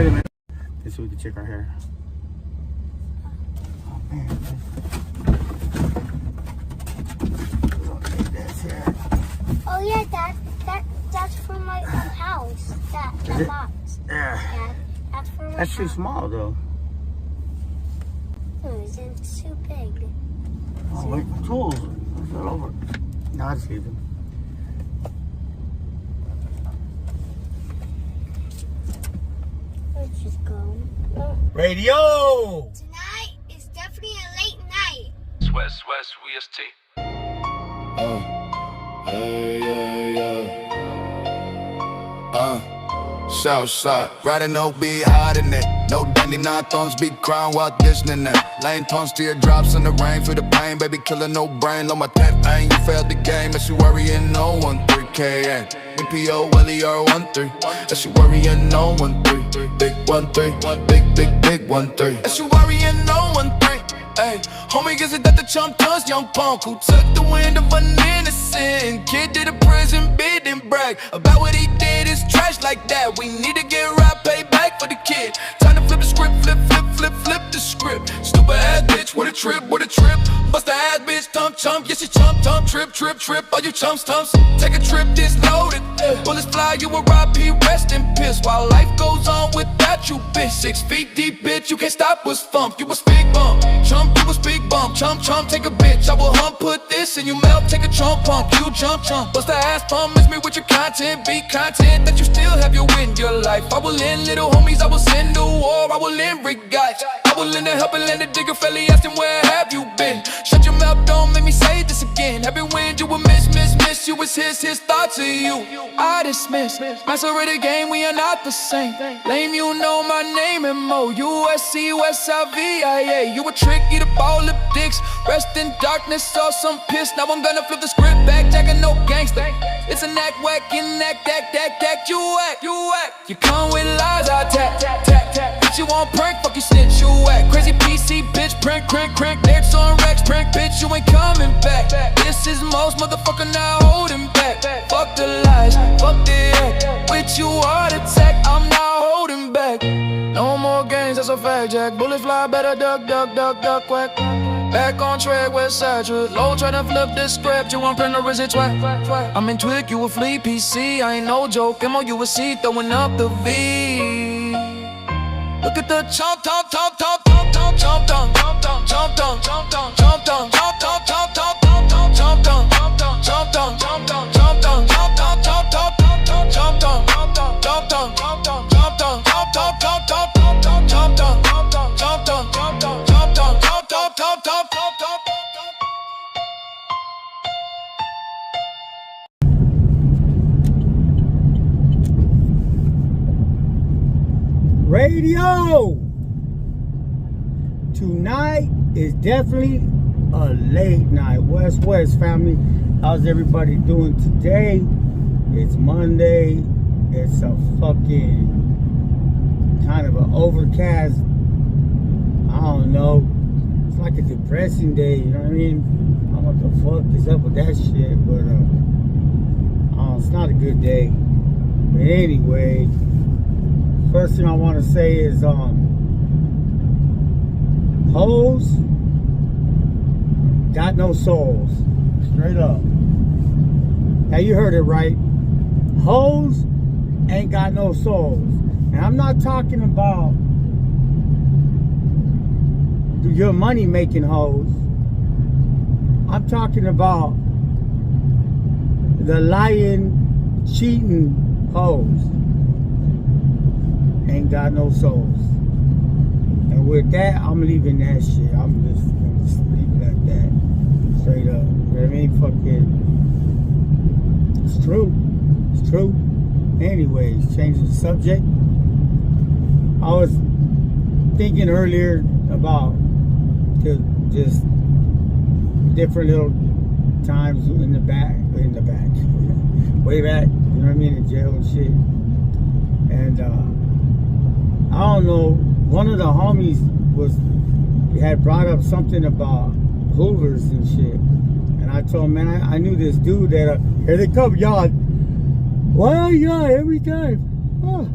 Wait a minute. Let's see if we can check our hair. Oh man. Oh yeah, that's for my house. That box. Yeah. Dad, that's for my That's house. too small though. No, it's too big. Oh wait, my tools. It's all over. No, I just leave them. Let's just go. Radio! Tonight is definitely a late night. West, WST. Southside, riding no be hot in it. No dandy, non-thumbs, big crown while listening it. Lane tones, teardrops in the rain, feel the pain, baby killing no brain. Low my 10th pain, you failed the game, that you worrying no 1-3 KN. MPO, LER 1-3, that you worrying no 1-3. Big 1-3, big 1-3. That you worrying no 1-3. Hey, homie, is it that the chump does young punk who took the wind of an innocent kid to the prison, bid and brag about what he did is trash like that. We need to get right, pay back for the kid. Time to flip the script, flip the script. Stupid ass bitch, what a trip. Bust the ass bitch, chump, yes she chump, trip. All you chumps, take a trip, this loaded. Bullets fly, you a RIP, rest in piss. While life goes on without you, bitch. 6 feet deep, bitch, you can't stop us funk. You a speak bump, chump, you a speak bump. Chump, take a bitch, I will hump, put this in your mouth. Take a chump, you jump. Bust the ass pump, miss me with your content. Be content that you still have your win, your life. I will end little homies, I will send to war. I will end rig guys. I will lend a help and lend a digger, felly asking where have you been? Shut your mouth, don't make me say this again. Every win you will miss. You was his thoughts of you. I dismiss. Master of the game, we are not the same. Lame, you know my name and Mo. USC, Westside VIA. You a trick, eat a ball of dicks. Rest in darkness, saw some piss. Now I'm gonna flip the script back, jacking no gangster. It's an act whack, in act, you act. You come with lies, I tap. Bitch, you want prank, fuck you snitch, you act. Crazy PC, bitch, crank. Next on Rex, prank, bitch, you ain't coming back. This is most, motherfucker, not holding back. Fuck the lies, fuck the act. With you, heart attack, I'm not holding back. No more games, that's a fact, Jack. Bullets fly, better duck, quack. Back on track, west side, low, tryna flip this script. You want print or is it twat? I'm in Twig, you a flea PC. I ain't no joke, MO, you a C, throwing up the V. Look at the chomp. Radio! Tonight is definitely a late night. West family. How's everybody doing today? It's Monday. It's a fucking kind of an overcast. I don't know. It's like a depressing day, you know what I mean? I don't know what the fuck is up with that shit, but it's not a good day. But anyway, first thing I want to say is hoes got no souls. Straight up. Now you heard it right. Hoes ain't got no souls. And I'm not talking about your money making hoes. I'm talking about the lying, cheating hoes. Ain't got no souls. And with that, I'm leaving that shit. I'm just gonna leave it like that. Straight up. You know what I mean? Fucking. It's true. It's true. Anyways, changing the subject. I was thinking earlier about just different little times in the back. Way back. You know what I mean? In jail and shit. And, I don't know, one of the homies had brought up something about Hoovers and shit. And I told him, man, I knew this dude that, here they come, y'all. Why y'all every time? Oh.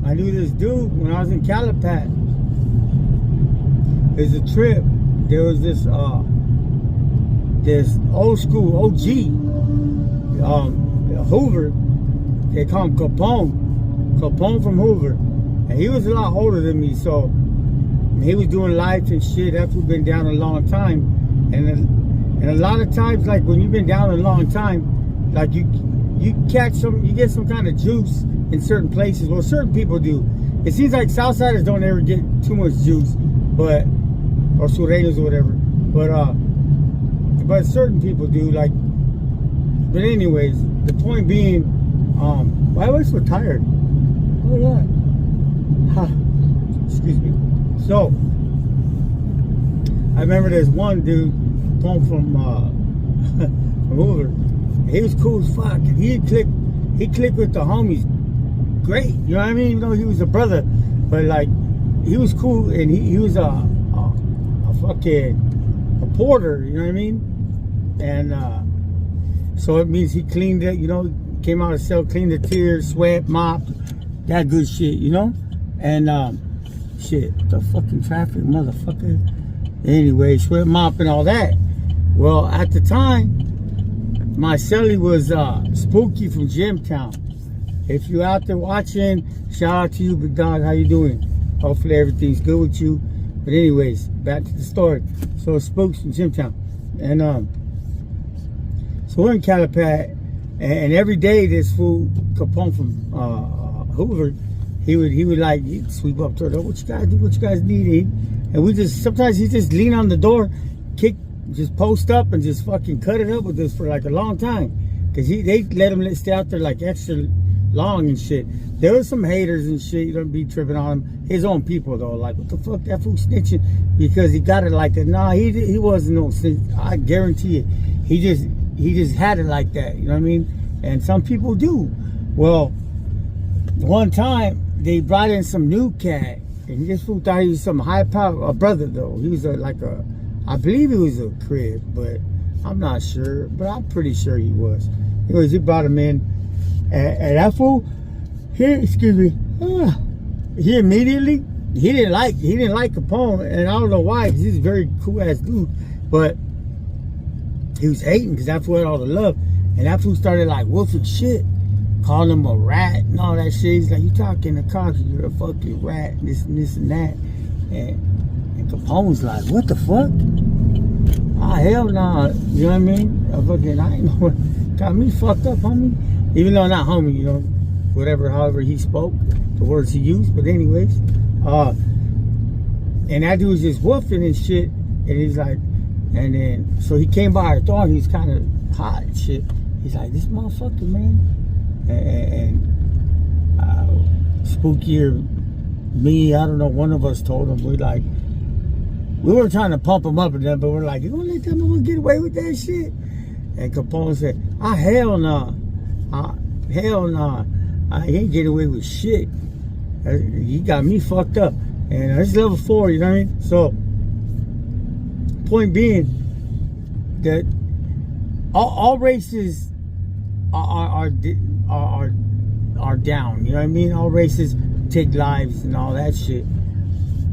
I knew this dude when I was in Calipat. There's a trip. There was this old school OG, Hoover. They call him Capone from Hoover, and he was a lot older than me. So he was doing lights and shit. After we've been down a long time, and a lot of times, like when you've been down a long time, like you get some kind of juice in certain places. Well, certain people do. It seems like Southsiders don't ever get too much juice, or Sureños or whatever. But certain people do. Like, but anyways, the point being, why am I so tired? Oh yeah. Excuse me. So I remember there's one dude home from Hoover. He was cool as fuck. And he clicked with the homies. Great, you know what I mean? You know, he was a brother, but like he was cool, and he was a porter, you know what I mean? And so it means he cleaned it, you know, came out of the cell, cleaned the tears, swept, mopped, that good shit, you know? And shit, the fucking traffic, motherfucker. Anyway, swept, mop, and all that. Well, at the time, my celly was Spooky from Jimtown. If you're out there watching, shout out to you, big dog. How you doing? Hopefully everything's good with you. But anyways, back to the story. So Spooks from Jimtown, and so we're in Calipat, and every day this fool Capone from Hoover, he would like he'd sweep up to her. What you guys do? What you guys need? And we just sometimes he just lean on the door, just post up and just fucking cut it up with us for like a long time, cause they let him stay out there like extra long and shit. There was some haters and shit. You don't be tripping on him. His own people though, like what the fuck that fool snitching because he got it like that. Nah, he wasn't no snitch. I guarantee it. He just had it like that. You know what I mean? And some people do. Well, one time they brought in some new cat, and this fool thought he was some high power brother though. He was I believe he was a crib, but I'm not sure. But I'm pretty sure he was. Anyways, he brought him in. And that fool, he immediately he didn't like Capone, and I don't know why, because he's a very cool ass dude, but he was hating because that fool had all the love, and that fool started like wolfing shit, calling him a rat and all that shit. He's like, you talking to cops, you're a fucking rat, and this and that, and Capone's like, what the fuck? Ah, hell nah, you know what I mean? I ain't know what got me fucked up, homie. Even though not homie, you know, whatever, however he spoke, the words he used. But anyways, and that dude was just woofing and shit. And he's like, and then, so he came by our door, and he was kind of hot and shit. He's like, this motherfucker, man. And Spooky or me, I don't know, one of us told him, we were trying to pump him up and then, but we're like, you gonna let that motherfucker get away with that shit? And Capone said, hell no. Hell nah. He ain't getting away with shit. He got me fucked up. And that's level 4, you know what I mean? So, point being that all races are down, you know what I mean? All races take lives and all that shit.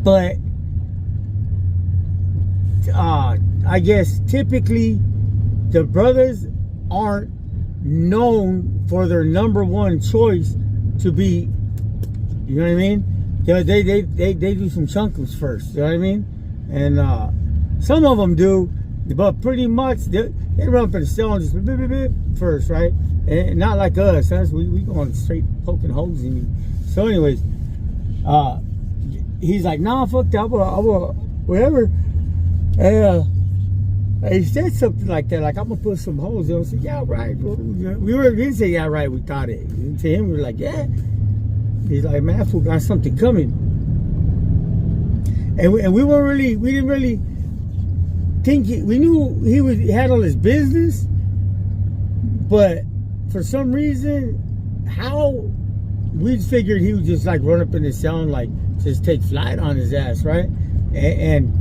But I guess typically the brothers aren't known for their number one choice to be, you know what I mean? They do some chunkums first, you know what I mean? And some of them do, but pretty much they run up in the cell and just beep, beep, beep, first, right? And not like us. We going straight poking holes in you. So anyways, he's like, nah, fuck that, I will whatever. And he said something like that, like, I'm gonna put some holes in. I said, yeah, right. We didn't say, yeah, right, we thought it. And to him, we were like, yeah. He's like, man, that fool got something coming. And we didn't really think, we knew he would handle his business, but for some reason, we figured he would just like run up in his cell and like just take flight on his ass, right? And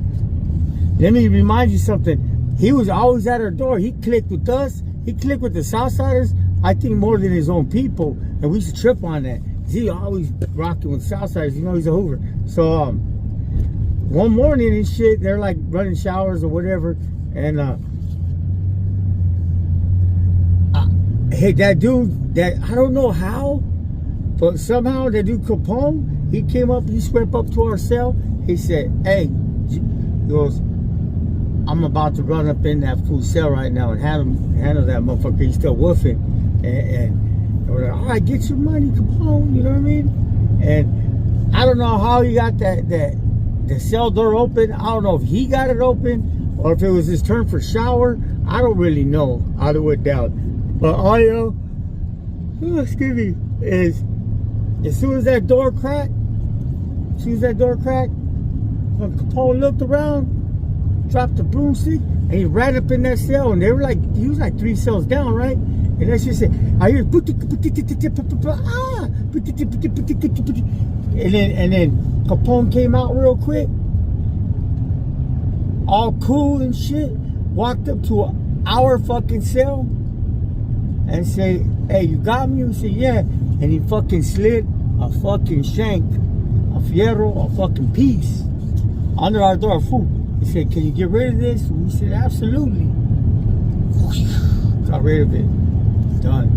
let me remind you something. He was always at our door. He clicked with us. He clicked with the Southsiders, I think more than his own people. And we used to trip on that. he always rocking with Southsiders. You know, he's a Hoover. So one morning and shit, they're like running showers or whatever, and hey, that dude, that I don't know how, but somehow that dude Capone, he came up, he swept up to our cell. He said, "Hey," he goes, "I'm about to run up in that fool cell right now and handle that motherfucker. He's still woofing." And we're like, "All right, get your money, Capone." You know what I mean? And I don't know how he got the cell door open. I don't know if he got it open or if it was his turn for shower. I don't really know how it went down. But all I know, excuse me, is as soon as that door cracked, when Capone looked around, dropped the broomstick, and he ran up in that cell, and they were like, he was like 3 cells down, right? And that shit said, I hear, and then Capone came out real quick, all cool and shit, walked up to our fucking cell and say, "Hey, you got me?" We said, "Yeah." And he fucking slid a fucking shank, a fierro, a fucking piece under our door. Fool. He said, "Can you get rid of this?" We said, "Absolutely." Got rid of it. Done.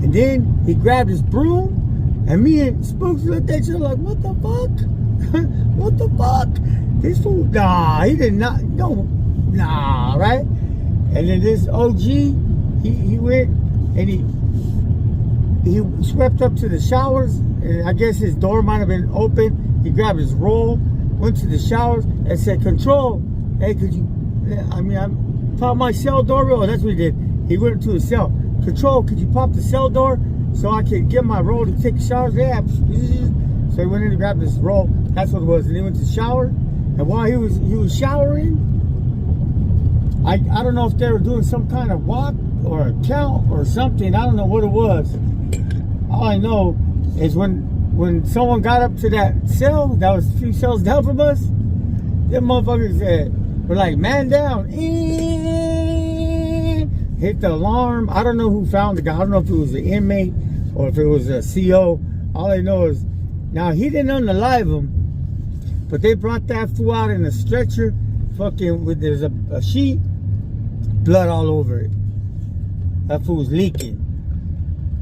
And then he grabbed his broom, and me and Spooks looked at each other like, "What the fuck? What the fuck? This fool, nah, he did not, no, nah, right?" And then this OG, he went and he swept up to the showers, and I guess his door might have been open. He grabbed his roll, went to the showers, and said, "Control, hey, could you, I'm pop my cell door?" Oh, that's what he did. He went into his cell. "Control, could you pop the cell door so I can get my roll to take a shower?" Yeah. So he went in and grabbed his roll. That's what it was. And he went to the shower. And while he was showering, I don't know if they were doing some kind of walk or a count or something. I don't know what it was. All I know is when someone got up to that cell that was a few cells down from us, them motherfuckers were like, "Man down." Hit the alarm. I don't know who found the guy. I don't know if it was an inmate or if it was a CO. All I know is, now he didn't unalive him, but they brought that fool out in a stretcher, fucking with, there's a sheet, blood all over it. That fool was leaking.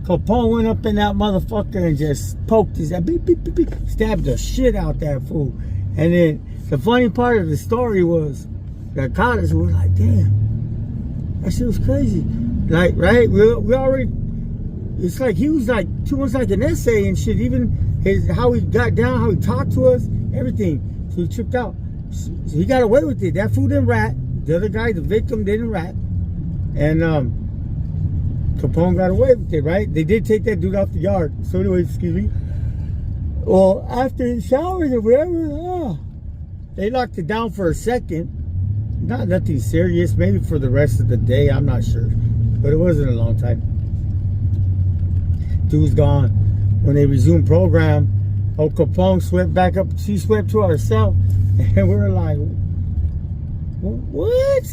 Capone went up in that motherfucker and just poked his, beep, beep, beep, beep, stabbed the shit out that fool. And then the funny part of the story was that caught us, we were like, damn, that shit was crazy. Like, right? We already, it's like he was like too much like an essay and shit. Even how he got down, how he talked to us, everything. So he tripped out. So he got away with it. That fool didn't rat. The other guy, the victim, didn't rat. And Capone got away with it, right? They did take that dude off the yard. So anyway, excuse me. Well, after he showered or whatever, they locked it down for a second. Nothing serious. Maybe for the rest of the day. I'm not sure. But it wasn't a long time. Dude's gone. When they resumed program, Capone swept back up. She swept to our cell. And we were like, what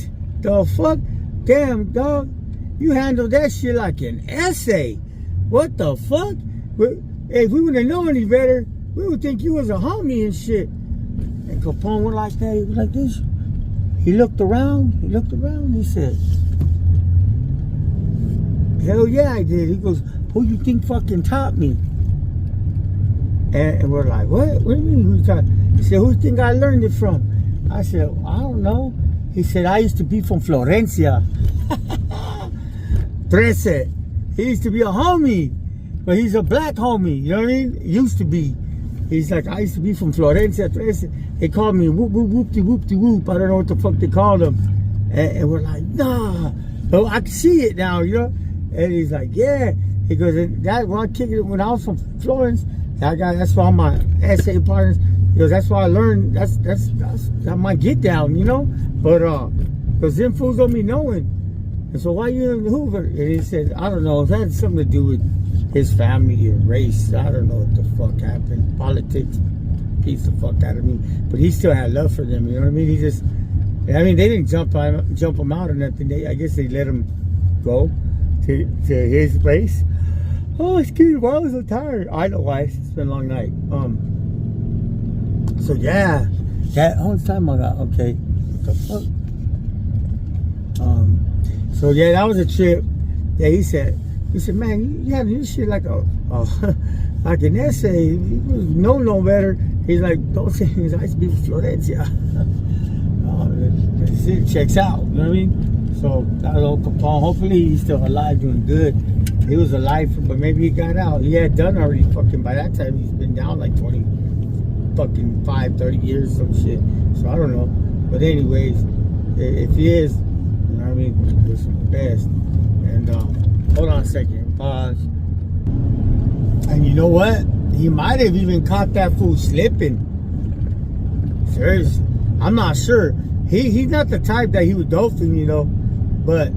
the fuck? Damn, dog. You handled that shit like an essay. What the fuck? Hey, if we wouldn't have known any better, we would think you was a homie and shit. And Capone went like that. He was like this. He looked around. He said, "Hell yeah, I did." He goes, "Who you think fucking taught me?" And we're like, "What? What do you mean who taught?" He said, "Who do you think I learned it from?" I said, "I don't know." He said, "I used to be from Florencia." 13. He used to be a homie, but he's a black homie. You know what I mean? Used to be. He's like, "I used to be from Florencia, 13. They called me whoop, whoop, whoopty, whoopty, whoop. I don't know what the fuck they called him." And we're like, "Nah." But I can see it now, you know? And he's like, "Yeah." He goes, "That when I kicked it, when I was from Florence, that guy, that's why my essay partners, he goes, that's why I learned, that's my get down, you know? But, because them fools don't be knowing. And so why you in Hoover?" And he said, "I don't know. It had something to do with his family or race. I don't know what the fuck happened. Politics beats the fuck out of me." But he still had love for them, you know what I mean? He just, I mean, they didn't jump him out or nothing. I guess they let him go to his place. Oh, excuse me, why was I so tired? I know why. It's been a long night. So yeah, that how much time I got? Okay, what the fuck? So yeah, that was a trip. Yeah, he said, man, you have this shit like a like an essay. You know better. He's like, don't say things. I used to be from Florencia. The city checks out. You know what I mean? So that was old Capone. Hopefully he's still alive, doing good. He was alive, but maybe he got out. He had done already. Fucking by that time, he's been down like 30 years, some shit. So I don't know. But anyways, if he is, you know what I mean, wish him the best. And hold on a second, pause. And you know what? He might have even caught that fool slipping. Seriously, I'm not sure. He's not the type that he was dolphin, you know. But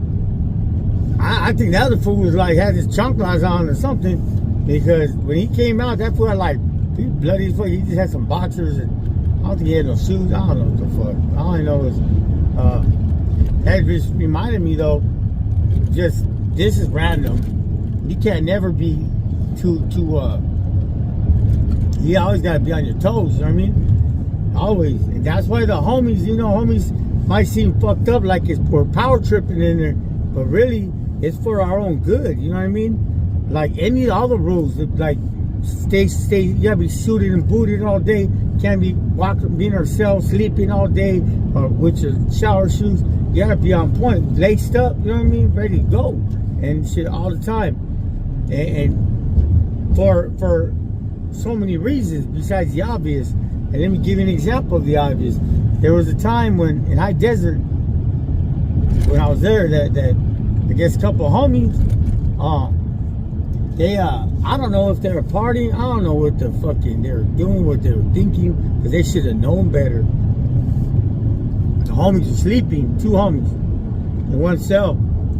I think the other fool was like had his chanclas on or something, because when he came out, that fool had like he bloody as fuck. He just had some boxers and I don't think he had no shoes. I don't know what the fuck. All I know is that just reminded me though. Just this is random. You can't never be too. You always gotta be on your toes. You know what I mean? Always, and that's why the homies, you know, homies might seem fucked up like we're power tripping in there, but really it's for our own good. You know what I mean? Like all the rules, like stay. You gotta be suited and booted all day. Can't be being ourselves, sleeping all day, or with your shower shoes. You gotta be on point, laced up. You know what I mean? Ready to go and shit all the time. And for so many reasons besides the obvious. And let me give you an example of the obvious. There was a time when in High Desert, when I was there, that I guess a couple of homies, they I don't know if they were partying, I don't know what the fucking they were doing, what they were thinking, because they should have known better. The homies were sleeping, two homies in one cell,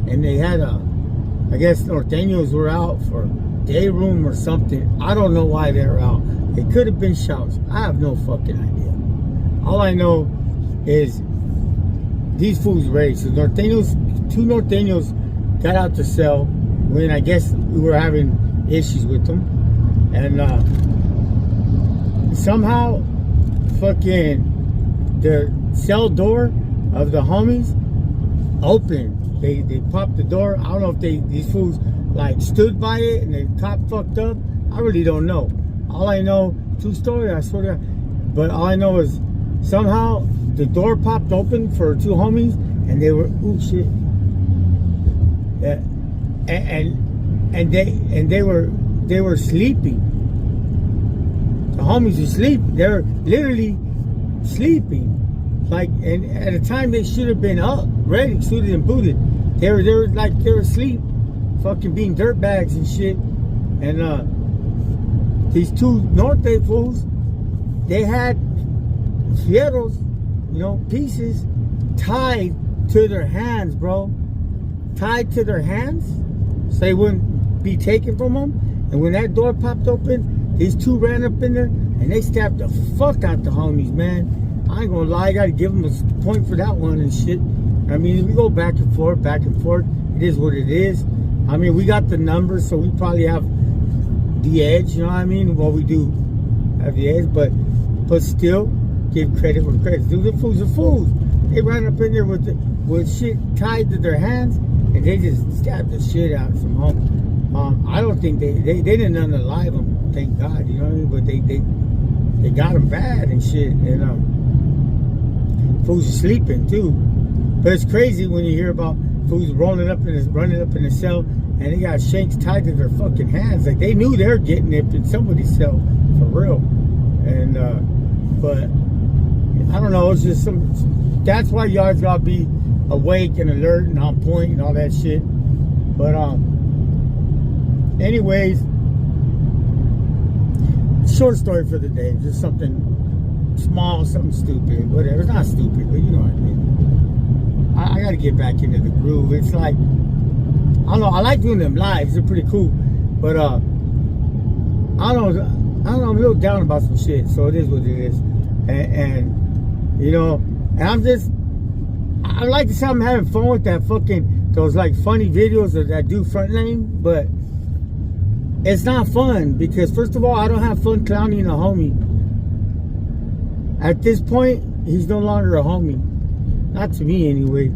and they had I guess Norteños were out for day room or something. I don't know why they were out. It could have been shouts. I have no fucking idea. All I know is these fools raised. So two Norteños got out the cell when I guess we were having issues with them. And somehow fucking the cell door of the homies opened. They popped the door. I don't know if these fools like stood by it and the cop fucked up. I really don't know. All I know, true story, I swear to God. But all I know is somehow the door popped open for two homies and they were, ooh shit. Yeah. And they were sleeping. The homies were sleeping. They were literally sleeping. Like, and at a time they should have been up, ready, suited and booted. They were asleep, fucking being dirtbags and shit. And these two Norte fools, they had fierros, you know, pieces tied to their hands, bro. Tied to their hands so they wouldn't be taken from them. And when that door popped open, these two ran up in there and they stabbed the fuck out the homies, man. I ain't gonna lie, I gotta give them a point for that one and shit. I mean, we go back and forth. It is what it is. I mean, we got the numbers, so we probably have the edge, you know what I mean? Well, we do have the edge, but still, give credit where credit's due. The fools are fools. They ran up in there with shit tied to their hands, and they just stabbed the shit out of some home. I don't think they didn't unalive them, thank God, you know what I mean? But they got them bad and shit, and fools are sleeping too. But it's crazy when you hear about fools running up in the cell, and they got shanks tied to their fucking hands. Like they knew they were getting it in somebody's cell for real. And but I don't know. It's just that's why you always gotta be awake and alert and on point and all that shit. But anyways, short story for the day. Just something small, something stupid, whatever. It's not stupid, but you know what I mean. I gotta get back into the groove. It's like, I don't know, I like doing them lives, they're pretty cool. But I don't know, I'm a little down about some shit, so it is what it is. And you know, and I like to say I'm having fun with that fucking, those like funny videos of that dude front lane, but it's not fun because, first of all, I don't have fun clowning a homie. At this point, he's no longer a homie. Not to me, anyway.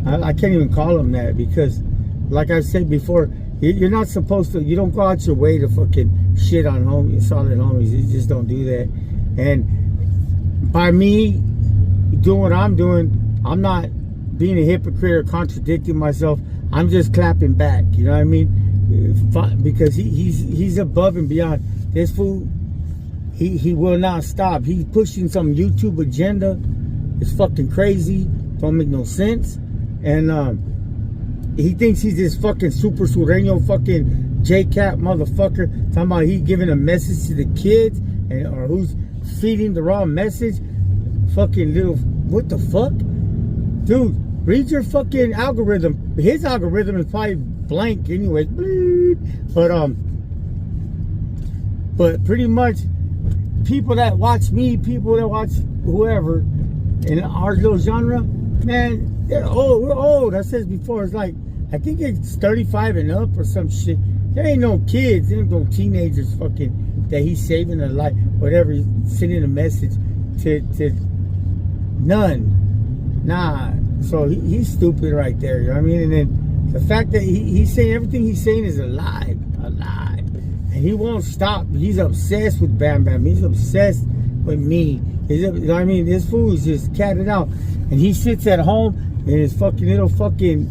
I can't even call him that because, like I said before, you're not supposed to, you don't go out your way to fucking shit on homies, solid homies. You just don't do that. And by me doing what I'm doing, I'm not being a hypocrite or contradicting myself. I'm just clapping back, you know what I mean? Because he's above and beyond. This fool, he will not stop. He's pushing some YouTube agenda. It's fucking crazy. Don't make no sense. And he thinks he's this fucking super sureño fucking J-Cap motherfucker. Talking about he giving a message to the kids and or who's feeding the wrong message. Fucking little, what the fuck? Dude, read your fucking algorithm. His algorithm is probably blank anyway. But pretty much people that watch me, people that watch whoever in our little genre, man, they're old. We're old. I said before, it's like, I think it's 35 and up or some shit. There ain't no kids, there ain't no teenagers fucking that he's saving a life, whatever, he's sending a message to none. Nah. So he's stupid right there, you know what I mean? And then the fact that he's saying everything he's saying is a lie. And he won't stop. He's obsessed with Bam Bam. He's obsessed with me. You know what I mean? This fool is just catted out. And he sits at home in his fucking little fucking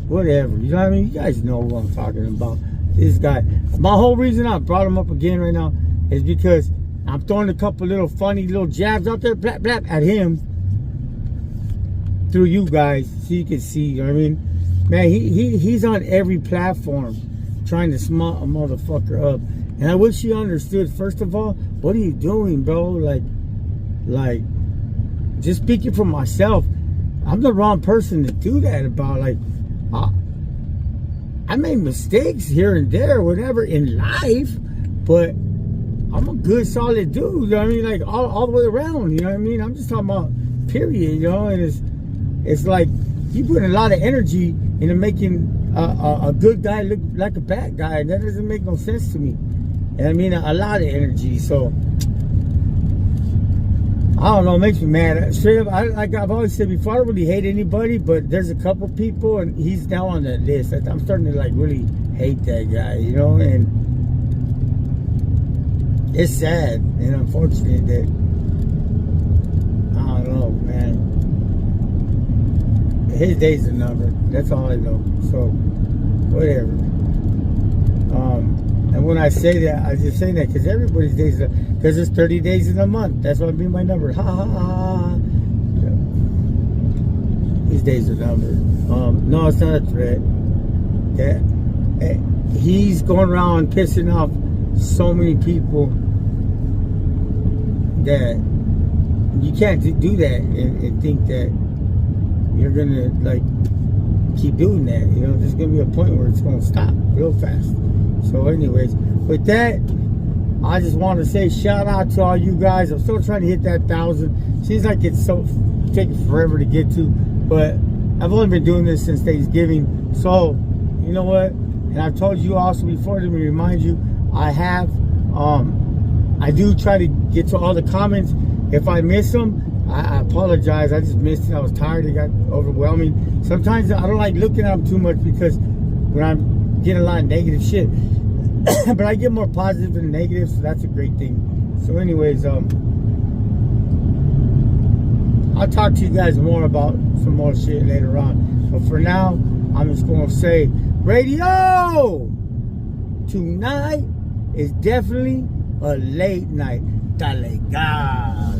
whatever. You know what I mean? You guys know what I'm talking about. This guy. My whole reason I brought him up again right now is because I'm throwing a couple little funny little jabs out there, blap, blap, at him through you guys so you can see, you know what I mean? Man, he's on every platform trying to smut a motherfucker up. And I wish he understood, first of all, what are you doing, bro? Like, just speaking for myself, I'm the wrong person to do that about. Like, I made mistakes here and there, whatever, in life, but I'm a good, solid dude, you know what I mean? Like, all the way around, you know what I mean? I'm just talking about period, you know? And it's like, you put a lot of energy into making a good guy look like a bad guy, and that doesn't make no sense to me. And I mean, a lot of energy, so I don't know, it makes me mad. Straight up, like I've always said before, I don't really hate anybody, but there's a couple people, and he's now on that list. I'm starting to like really hate that guy, you know, and it's sad and unfortunate that, I don't know, man. His days are numbered. That's all I know. So, whatever. And when I say that, I just say that because everybody's days are, because there's 30 days in a month. That's what I mean by number. Ha ha ha. Yeah. His days are numbered. No, it's not a threat. He's going around pissing off so many people that you can't do that and think that you're gonna like keep doing that. You know, there's gonna be a point where it's gonna stop real fast. So anyways, with that, I just want to say shout out to all you guys. I'm still trying to hit that 1,000. Seems like it's so taking forever to get to, but I've only been doing this since Thanksgiving. So you know what, and I've told you also before, let me remind you, I do try to get to all the comments. If I miss them, I apologize. I just missed it. I was tired. It got overwhelming. Sometimes I don't like looking at them too much because when I'm getting a lot of negative shit, but I get more positive than negative, so that's a great thing. So anyways, I'll talk to you guys more about some more shit later on. But for now, I'm just going to say, radio tonight is definitely a late night. Dale gas.